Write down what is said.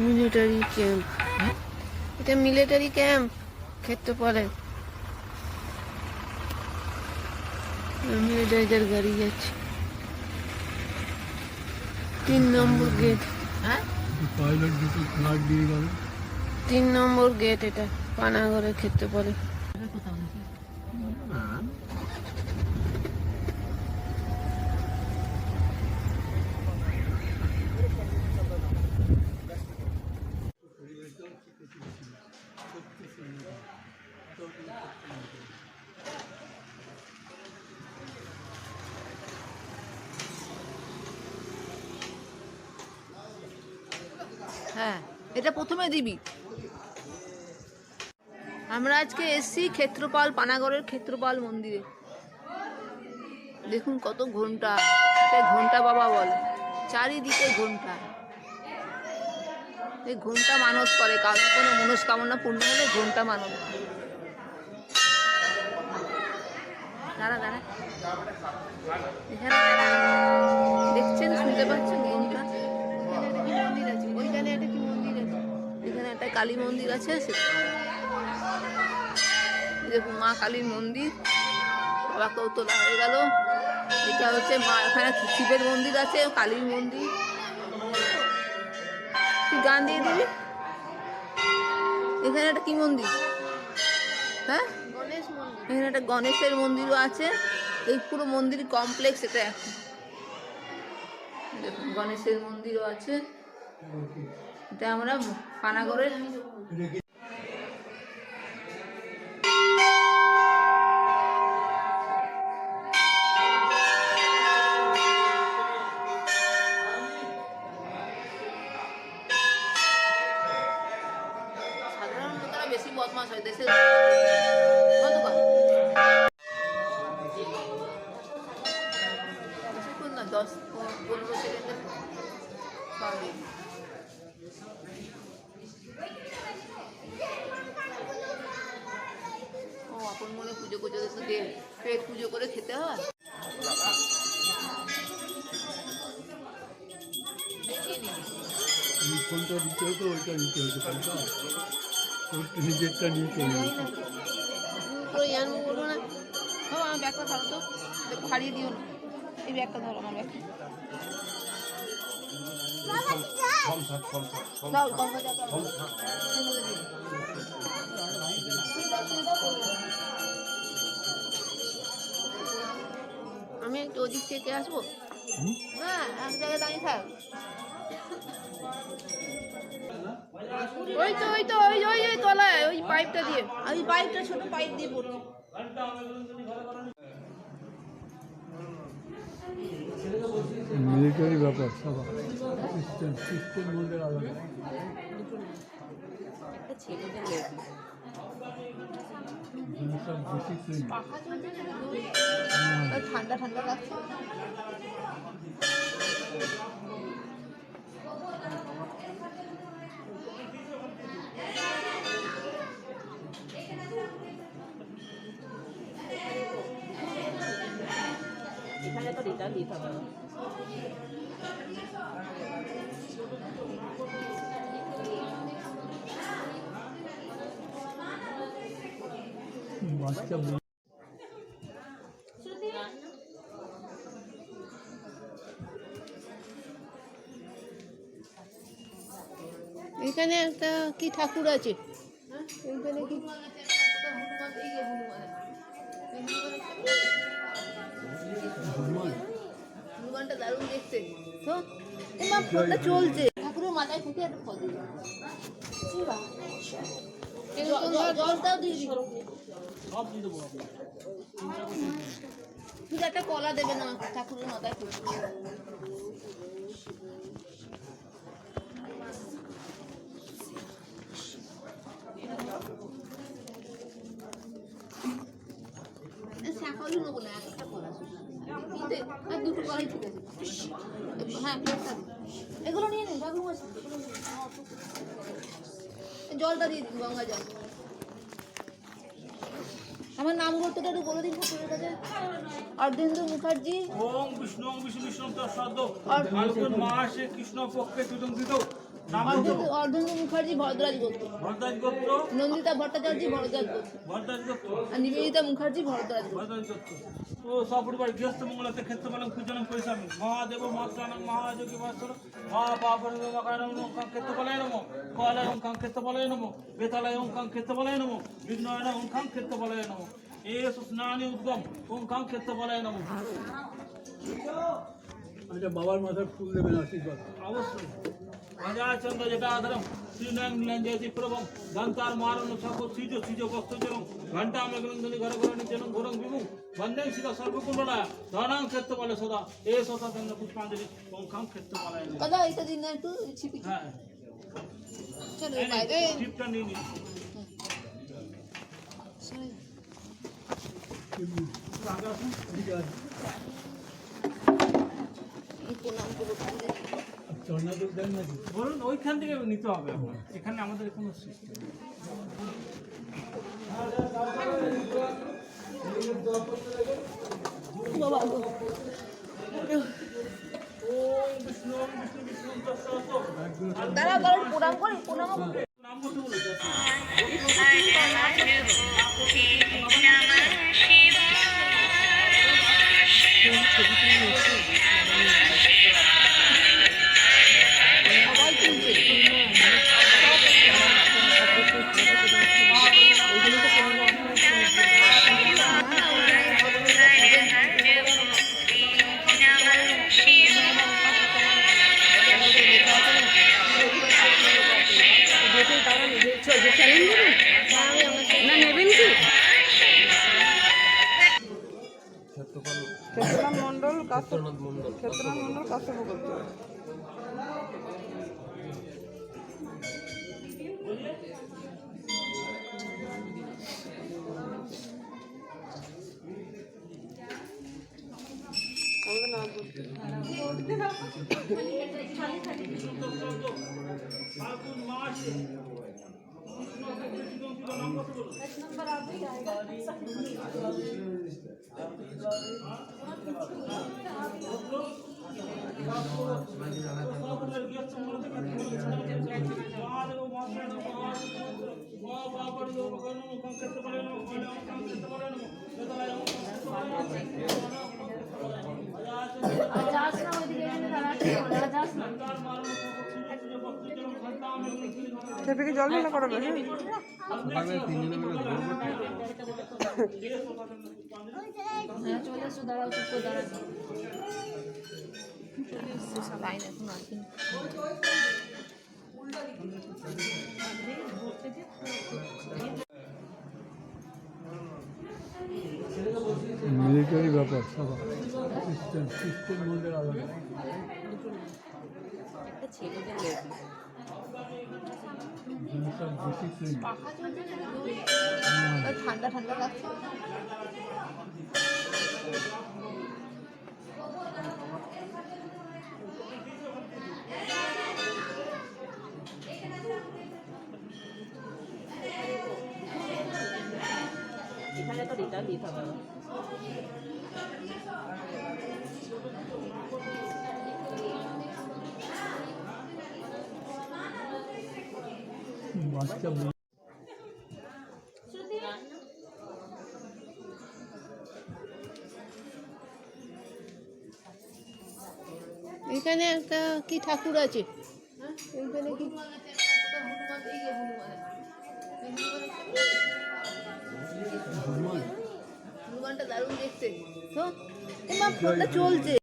Military camp, এটা military camp ক্ষেত্রপালে। মিলিটারিদের গাড়ি যাচ্ছে। 3 নম্বর গেট। হ্যাঁ, 3 নম্বর গেট, এটা পানাগড়ের ক্ষেত্রপালে। হ্যাঁ, এটা প্রথমে দিবি। আমরা আজকে এসছি ক্ষেত্রপাল, পানাগড়ের ক্ষেত্রপাল মন্দিরে। দেখুন কত ঘন্টা, এটা ঘন্টা বাবা বলে, চারিদিকে ঘন্টা। এই ঘন্টা মানত করে, কারণ কোনো মনস্কামনা পূর্ণ হলে ঘন্টা মানত। দাঁড়া দাঁড়া, এখানে দেখছেন, শুনতে পাচ্ছেন ঘন্টা। মন্দির আছে ওইখানে, একটা কি মন্দির আছে, এখানে একটা কালী মন্দির আছে। দেখুন মা কালীর মন্দির, বাবাকেও তোলা হয়ে গেল। এটা হচ্ছে মা, এখানে শিবের মন্দির আছে, কালীর মন্দির। তুই গান দিয়ে দিবি। এখানে একটা কি মন্দির, হ্যাঁ গণেশ মন্দির, এখানে একটা গণেশের মন্দিরও আছে। এই পুরো মন্দির কমপ্লেক্স এটা। দেখুন গণেশের মন্দিরও আছে। এটা আমরা পানাগড়ের। সাধারণ লোকেরা বেশি বদমাশ হয় দেশের। বেশিক্ষণ না, 10-15 সেকেন্ডের। ও আপন মনে পুজো করছে, পেট পুজো করে খেতে হয়। কোনটা দিতে হতো ওইটা নিতে হতো, কোনটা নিজেরটা নিতে হতো। জানবো বলো না, আমার ব্যাগটা ধরো তো, হারিয়ে দিও না। এই ব্যাগটা ধরো, আমার ব্যাগটা। আমি একটু ওদিক থেকে আসবো। হ্যাঁ, এক জায়গায় দাঁড়িয়ে থাক। ওই তো ওই তো ওই ওই ওই তলায় ওই পাইপটা দিয়ে, আমি পাইপটা ছোট পাইপ দিয়ে পড়ছি। মিলিটারি ব্যাপার সব, সিস্টেম মধ্যে আলাদা। ঠান্ডা ঠান্ডা লাগছে। এখানে তো রিটার্ন দিতে হবে। বাচ্চা এখানে একটা কি ঠাকুর আছে, এখানে কি হনুমানটা দারুণ দেখতে তো। এমা ফোনটা চলছে, ঠাকুরের মাথায় থেকে একটা ফল দিল। জলটাও দিয়ে দিল, শুধু একটা কলা দেবে না ঠাকুরের মাথায় থেকে। শাকালু নেবো না, একটা কলা দুটো কলাই ঠিক আছে। হ্যাঁ এগুলো নিয়ে নিন, জলটা দিয়ে দিন, গঙ্গা জল। আমার নাম গোত্রটা একটু বলে দিন ঠাকুরের কাছে। অর্ধেন্দ্র মুখার্জি। ওম বিষ্ণু বিষ্ণু বিষ্ণু তৎসদ ফাল্গুন মাসে কৃষ্ণ পক্ষে চতুর্থ অর্ধেন্দ্র মুখার্জি ভরদ্বাজ গোত্র, ভরদ্বাজ গোত্র, নন্দিতা ভট্টাচার্য ভরদ্বাজ গোত্র, ভরদ্বাজ গোত্র, আর নিবেদিতা মুখার্জি ভরদ্বাজ গোত্র। ভরদ্বাজ গোত্র। ও সপরিবার গৃহস্থ মঙ্গলতে ক্ষেত্রফলং পূজনং পরিসামি মহাদেব মাত্রানং মহাযোগী ভাস্কর মহাপাপরিং মকারং ক্ষেত্রফলায় নমঃ কলায়ং ক্ষেত্রফলায় নমঃ বেতালয়ং ক্ষেত্রফলায় নমঃ বিঘ্নয়ং ক্ষেত্রফলায় নমঃ এষ স্নানি উদ্গম ক্ষেত্রফলায় নমঃ। আচ্ছা, বাবার মাথায় ফুল দেবেন, আশীর্বাদ। অবশ্যই রাজাচন্দ্র জটাধরম শ্রীনয়ন নীলাঞ্জয়তি প্রভম দন্তার মারণ সকল সিজ সিজ বস্ত্রচরম ঘণ্টা মেঘনন্দনী ঘর ঘর নিচরম ঘোরং বিভু বন্দে শিরা সর্বকুণ্ডলা ধনাং ক্ষেত্রফলে সদা এ সদা চন্দ্র পুষ্পাঞ্জলি ওঙ্কাং ক্ষেত্রফলায় নমঃ। দাদা এটা দিন না একটু ছিপি। হ্যাঁ চলো বাইরে টিপটা নিয়ে নিন। আগে আসুন। ঠিক আছে। প্রণাম করবো। চন্দ্রদূত দেন নাকি? বলুন ওইখান থেকে নিতে হবে এখন, এখানে আমাদের কোনো সিস্টেম বাবা ওম বিষ্ণু বিষ্ণু বিষ্ণু তত্ত্ব দাঁড়াও দাঁড়াও প্রণাম করি প্রণাম। নাম বলতে বলেছে। সবাই কিনছে। না নেবেন কি? ক্ষেত্রনাথ মন্ডল ক্ষেত্রনাথ মন্ডল কাশ্যপ গোত্র। আমাদের নাম বলতে ফাল্গুন মাস খেপে জল ঢালা করাবে। হ্যাঁ হ্যাঁ চলে এসো, দাঁড়াও চুপ করে দাঁড়াও। চলে এসছে লাইন এখন আসেনি। মিলিটারি ব্যাপার সব সিস্টেম মধ্যে আলাদা। সব ডিসিপ্লিন। ঠান্ডা ঠান্ডা লাগছে। এখানে তো রিটার্ন দিতে হবে। বাচ্চা এখানে একটা কি ঠাকুর আছে? এখানে কি হনুমানটা দারুণ দেখতে। তো এমা ফোনটা চলছে।